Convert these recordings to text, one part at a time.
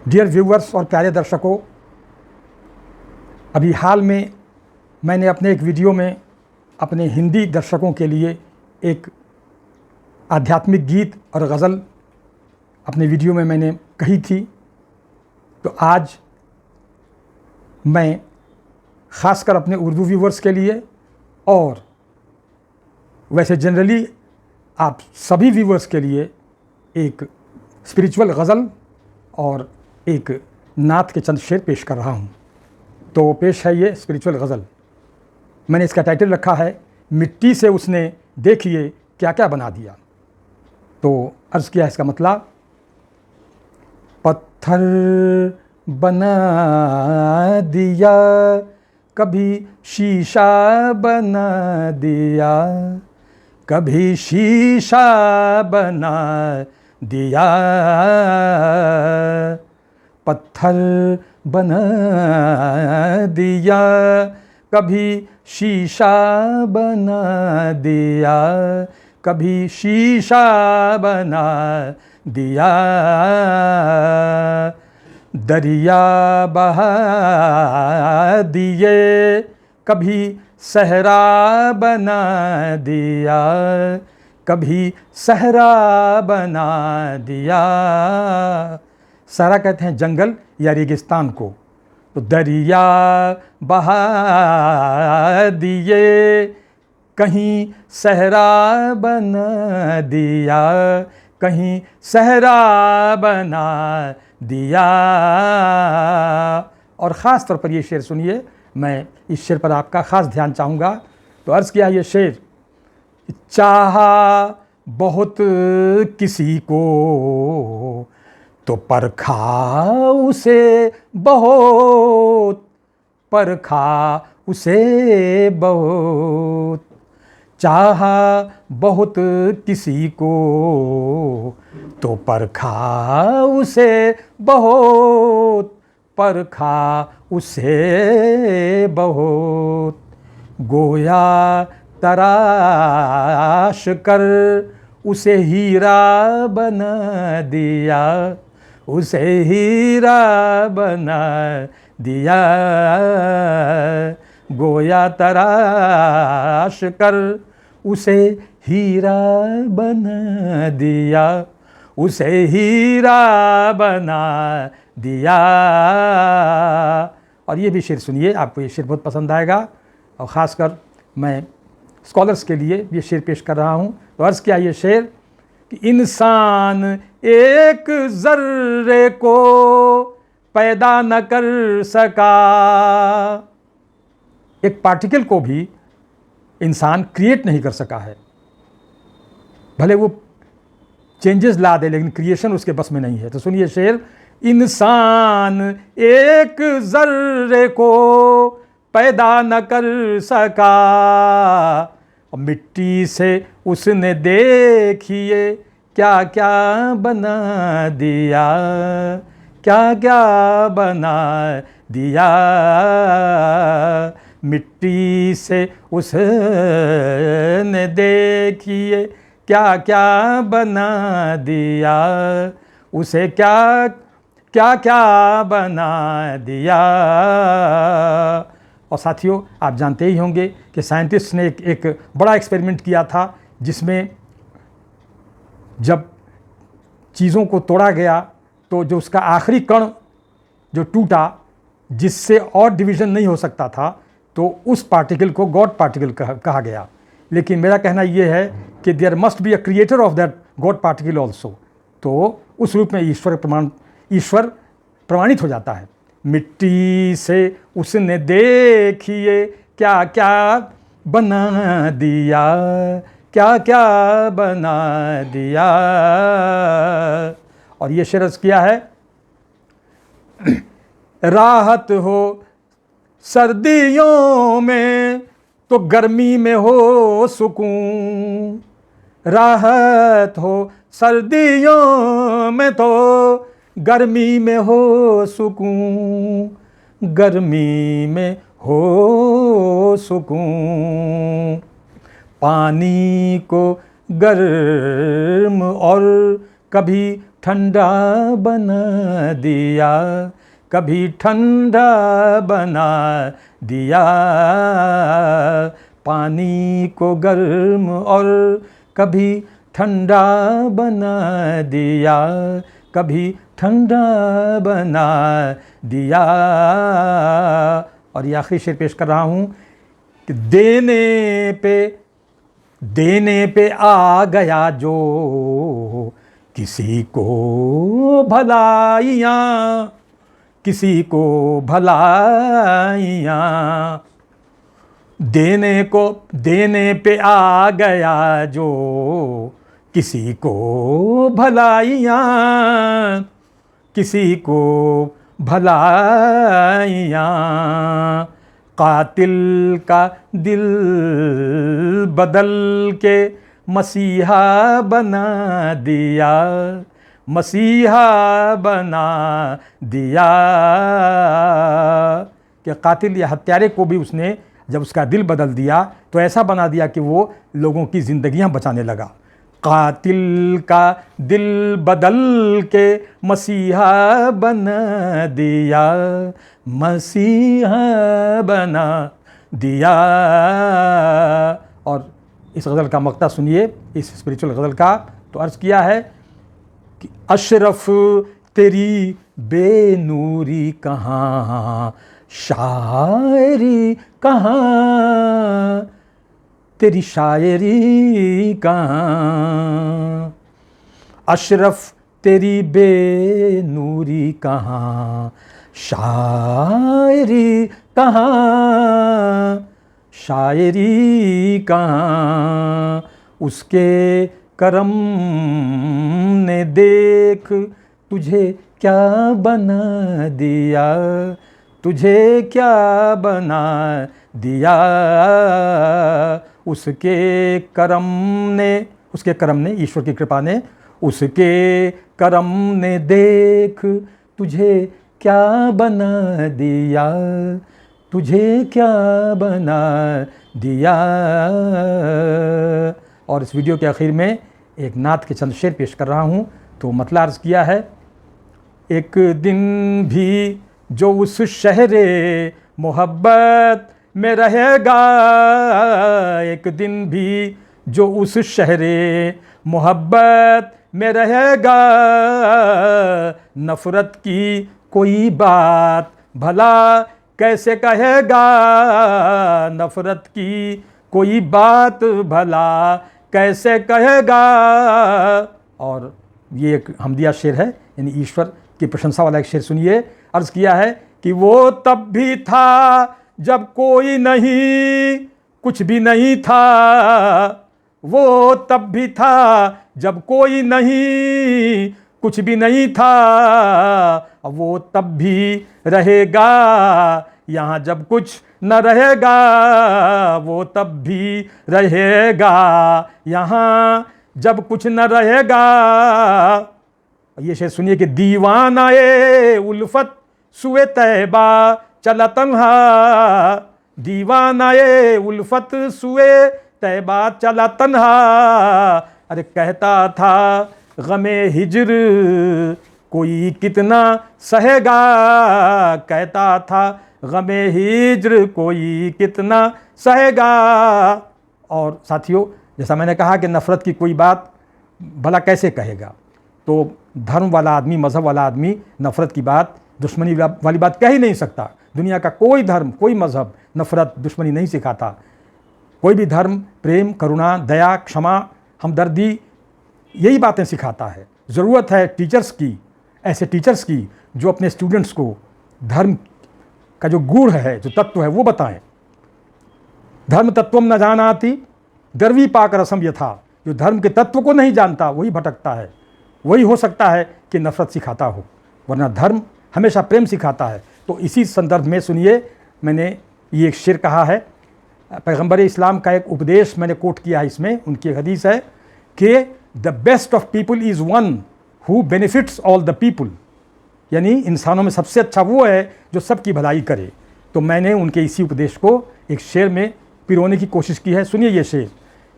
Dear viewers और प्यारे दर्शकों, अभी हाल में मैंने अपने एक वीडियो में अपने हिंदी दर्शकों के लिए एक आध्यात्मिक गीत और गज़ल अपने वीडियो में मैंने कही थी। तो आज मैं ख़ासकर अपने उर्दू व्यूवर्स के लिए और वैसे जनरली आप सभी व्यूवर्स के लिए एक स्पिरिचुअल गज़ल और एक नात के चंद शेर पेश कर रहा हूँ। तो पेश है ये स्पिरिचुअल गज़ल। मैंने इसका टाइटल रखा है मिट्टी से उसने देखिए क्या क्या बना दिया। तो अर्ज़ किया इसका मतलब, पत्थर बना दिया, कभी शीशा बना दिया, कभी शीशा बना दिया, पत्थर बना दिया, कभी शीशा बना दिया, कभी शीशा बना दिया, दरिया बहा दिए, कभी सहरा बना दिया, कभी सहरा बना दिया। सहरा कहते हैं जंगल या रेगिस्तान को। तो दरिया बहा दिए, कहीं सहरा बना दिया, कहीं सहरा बना दिया। और ख़ास तौर पर ये शेर सुनिए, मैं इस शेर पर आपका ख़ास ध्यान चाहूँगा। तो अर्ज़ किया ये शेर, चाहा बहुत किसी को तो परखा उसे बहुत, परखा उसे बहुत, चाहा बहुत किसी को तो परखा उसे बहुत, परखा उसे बहुत, गोया तराश कर उसे हीरा बना दिया, उसे हीरा बना दिया, गोया तराश कर उसे हीरा बना दिया, उसे हीरा बना दिया। और ये भी शेर सुनिए, आपको ये शेर बहुत पसंद आएगा। और ख़ासकर मैं स्कॉलर्स के लिए ये शेर पेश कर रहा हूँ। तो अर्ज़ किया ये शेर कि इंसान एक ज़र्रे को पैदा न कर सका, एक पार्टिकल को भी इंसान क्रिएट नहीं कर सका है। भले वो चेंजेस ला दे, लेकिन क्रिएशन उसके बस में नहीं है। तो सुनिए शेर, इंसान एक ज़र्रे को पैदा न कर सका, और मिट्टी से उसने देखिए क्या क्या बना दिया, क्या क्या बना दिया, मिट्टी से उसने देखिए क्या क्या बना दिया, उसे क्या क्या क्या बना दिया। और साथियों, आप जानते ही होंगे कि साइंटिस्ट ने एक बड़ा एक्सपेरिमेंट किया था, जिसमें जब चीज़ों को तोड़ा गया तो जो उसका आखिरी कण जो टूटा, जिससे और डिवीज़न नहीं हो सकता था, तो उस पार्टिकल को गॉड पार्टिकल कहा गया। लेकिन मेरा कहना यह है कि there must be a creator of that God particle also. तो उस रूप में ईश्वर प्रमाणित हो जाता है। मिट्टी से उसने देखिए क्या क्या बना दिया, क्या क्या बना दिया। और ये शेर अर्ज़ किया है, राहत हो सर्दियों में तो गर्मी में हो सुकून, राहत हो सर्दियों में तो गर्मी में हो सुकून, गर्मी में हो सुकून, पानी को गर्म और कभी ठंडा बना दिया, कभी ठंडा बना दिया, पानी को गर्म और कभी ठंडा बना दिया, कभी ठंडा बना दिया। और ये आखिरी शेर पेश कर रहा हूँ कि देने पे आ गया जो किसी को भलाइयाँ, किसी को भलाइयाँ, देने पे आ गया जो किसी को भलाइयाँ, किसी को भलाइयाँ, कातिल का दिल बदल के मसीहा बना दिया, मसीहा बना दिया। कि कातिल या हत्यारे को भी उसने जब उसका दिल बदल दिया तो ऐसा बना दिया कि वो लोगों की ज़िंदगियां बचाने लगा। कातिल का दिल बदल के मसीहा बना दिया, मसीहा बना दिया। और इस गज़ल का मक़ता सुनिए, इस स्पिरिचुअल गज़ल का। तो अर्ज़ किया है कि अशरफ तेरी बेनूरी कहाँ, शायरी कहाँ, तेरी शायरी कहाँ, अशरफ तेरी बेनूरी कहाँ, शायरी कहाँ, शायरी कहाँ, उसके करम ने देख तुझे क्या बना दिया, तुझे क्या बना दिया, उसके करम ने, ईश्वर की कृपा ने, उसके करम ने देख तुझे क्या बना दिया, तुझे क्या बना दिया। और इस वीडियो के आखिर में एक नात के चंद शेर पेश कर रहा हूँ। तो मतलब अर्ज़ किया है, एक दिन भी जो उस शहरे मोहब्बत में रहेगा, एक दिन भी जो उस शहरे मोहब्बत में रहेगा, नफ़रत की कोई बात भला कैसे कहेगा, नफ़रत की कोई बात भला कैसे कहेगा। और ये एक हमदिया शेर है, यानी ईश्वर की प्रशंसा वाला एक शेर सुनिए। अर्ज़ किया है कि वो तब भी था जब कोई नहीं, कुछ भी नहीं था, वो तब भी था जब कोई नहीं, कुछ भी नहीं था, वो तब भी रहेगा यहाँ जब कुछ न रहेगा, वो तब भी रहेगा यहाँ जब कुछ न रहेगा। ये शेर सुनिए कि दीवानाए उल्फत सुए तैबा चला तन्हा, दीवानाए उल्फत सुए तैबा चला तन्हा। अरे कहता था गमे हिज्र कोई कितना सहेगा, कहता था गमे हिज्र कोई कितना सहेगा। और साथियों, जैसा मैंने कहा कि नफ़रत की कोई बात भला कैसे कहेगा, तो धर्म वाला आदमी, मज़हब वाला आदमी नफ़रत की बात, दुश्मनी वाली बात कह ही नहीं सकता। दुनिया का कोई धर्म, कोई मज़हब नफ़रत, दुश्मनी नहीं सिखाता। कोई भी धर्म प्रेम, करुणा, दया, क्षमा, हमदर्दी, यही बातें सिखाता है। ज़रूरत है टीचर्स की, ऐसे टीचर्स की जो अपने स्टूडेंट्स को धर्म का जो गूढ़ है, जो तत्व है, वो बताएं। धर्म तत्वम न जानाति गर्वी पाक रसम यथा, जो धर्म के तत्व को नहीं जानता वही भटकता है, वही हो सकता है कि नफ़रत सिखाता हो, वरना धर्म हमेशा प्रेम सिखाता है। तो इसी संदर्भ में सुनिए, मैंने ये एक शेर कहा है, पैगंबर इस्लाम का एक उपदेश मैंने कोट किया है इसमें। उनकी एक हदीस है कि the best of people is one who benefits all the people, यानी इंसानों में सबसे अच्छा वो है जो सबकी भलाई करे। तो मैंने उनके इसी उपदेश को एक शेर में पिरोने की कोशिश की है। सुनिए ये शेर,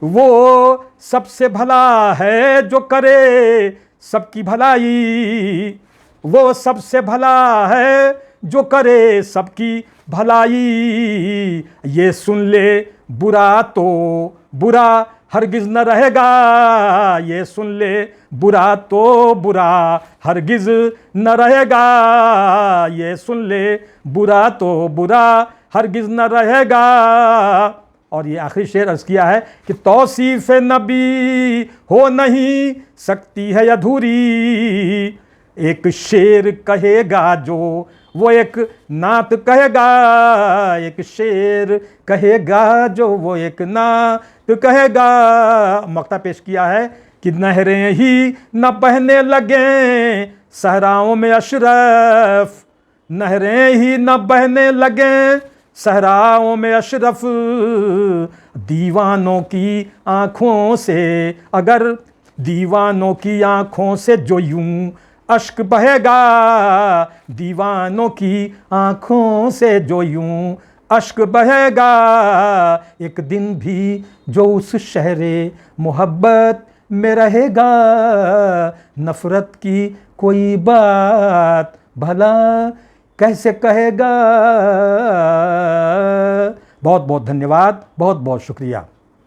वो सबसे भला है जो करे सबकी भलाई, वो सबसे भला है जो करे सबकी भलाई। ये सुन ले बुरा तो बुरा हरगिज न रहेगा, ये सुन ले बुरा तो बुरा हरगिज न रहेगा, ये सुन ले बुरा तो बुरा हरगिज न रहेगा। और ये आखिरी शेर अर्ज़ किया है कि तौसीफ़ नबी हो नहीं सकती है अधूरी। एक शेर कहेगा जो वो एक नात कहेगा, एक शेर कहेगा जो वो एक नात कहेगा। मक्ता पेश किया है कि नहरें ही न बहने लगे सहराओं में अशरफ, नहरें ही न बहने लगे सहराओं में अशरफ। दीवानों की आँखों से, अगर दीवानों की आँखों से जो यूं अश्क बहेगा, दीवानों की आँखों से जो यूं अश्क बहेगा, एक दिन भी जो उस शहरे मोहब्बत में रहेगा, नफ़रत की कोई बात भला कैसे कहेगा। बहुत बहुत धन्यवाद, बहुत बहुत शुक्रिया।